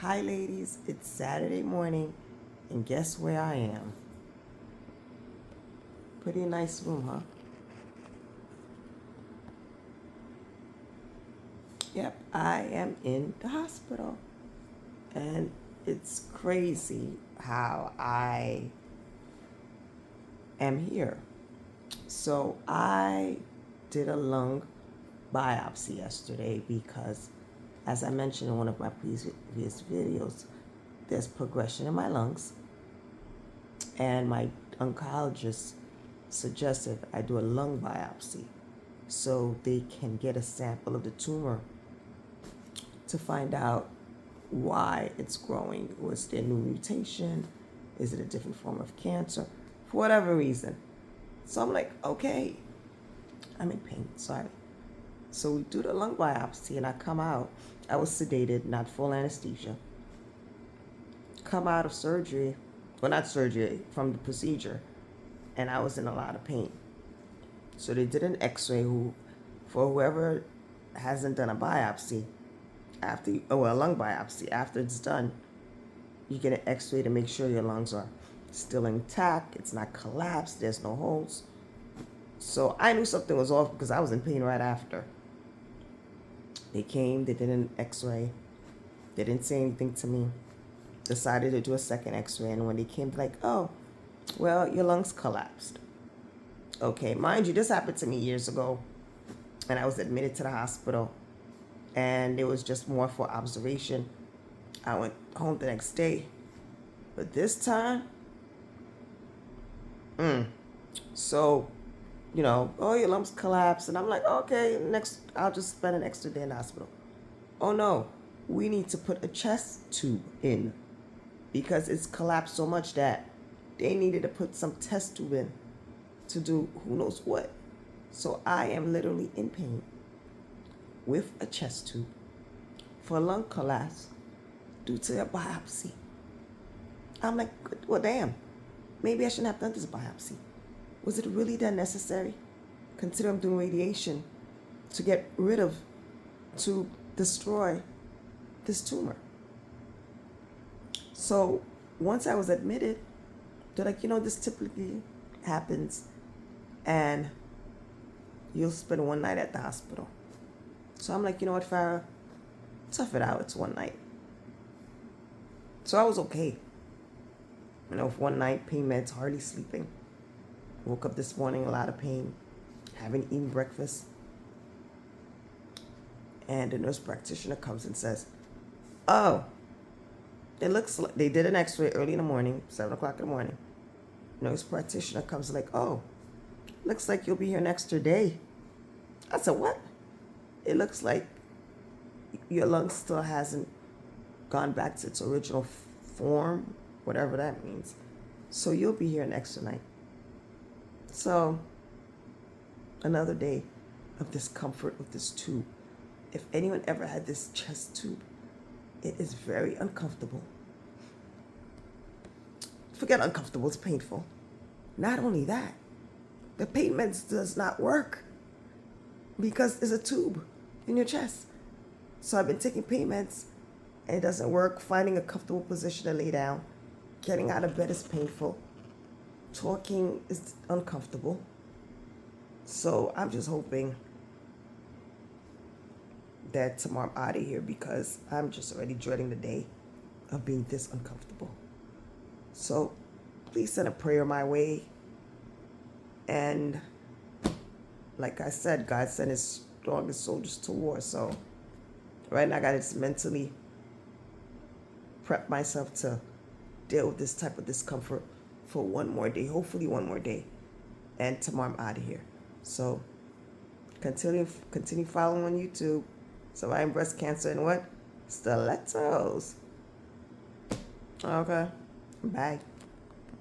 Hi, ladies. It's Saturday morning, and guess where I am? Pretty nice room, huh? Yep, I am in the hospital. And it's crazy how I am here. So, I did a lung biopsy yesterday because, as I mentioned in one of my previous videos, there's progression in my lungs, and my oncologist suggested I do a lung biopsy so they can get a sample of the tumor to find out why it's growing. Was there a new mutation? Is it a different form of cancer? For whatever reason. So I'm like, okay, I'm in pain, sorry. So we do the lung biopsy and I come out. I was sedated, not full anesthesia. Come out of surgery, well, not surgery, from the procedure, and I was in a lot of pain. So they did an x-ray for whoever hasn't done a biopsy, a lung biopsy, after it's done, you get an x-ray to make sure your lungs are still intact, it's not collapsed, there's no holes. So I knew something was off because I was in pain right after. They came, they did an x-ray, they didn't say anything to me, decided to do a second x-ray, and when they came, like, oh, well, your lungs collapsed. Okay, mind you, this happened to me years ago, and I was admitted to the hospital, and it was just more for observation. I went home the next day, but this time, so, oh, your lungs collapsed, and I'm like, okay, next, I'll just spend an extra day in the hospital. Oh no, we need to put a chest tube in because it's collapsed so much that they needed to put some test tube in to do who knows what. So I am literally in pain with a chest tube for lung collapse due to a biopsy. I'm like, well, damn, maybe I shouldn't have done this biopsy. Was it really that necessary? Consider I'm doing radiation to get rid of, to destroy this tumor. So once I was admitted, they're like, this typically happens, and you'll spend one night at the hospital. So I'm like, you know what, Farah? Tough it out. It's one night. So I was okay. With one night, pain meds, hardly sleeping. Woke up this morning, a lot of pain, haven't eaten breakfast. And the nurse practitioner comes and says, oh, it looks like they did an x-ray early in the morning, 7 o'clock in the morning. Nurse practitioner comes like, oh, looks like you'll be here an extra day. I said, what? It looks like your lung still hasn't gone back to its original form, whatever that means. So you'll be here an extra night. So another day of discomfort with this tube. If anyone ever had this chest tube, it is very uncomfortable. Forget uncomfortable, it's painful. Not only that, the pain meds does not work because it's a tube in your chest. So I've been taking pain meds and it doesn't work. Finding a comfortable position to lay down, getting out of bed is painful. Talking is uncomfortable. So I'm just hoping that tomorrow I'm out of here because I'm just already dreading the day of being this uncomfortable. So please send a prayer my way. And like I said, God sent his strongest soldiers to war. So right now I got to just mentally prep myself to deal with this type of discomfort for one more day, hopefully one more day. And tomorrow I'm out of here. So continue following on YouTube. Surviving breast cancer and what? Stilettos. Okay. Bye.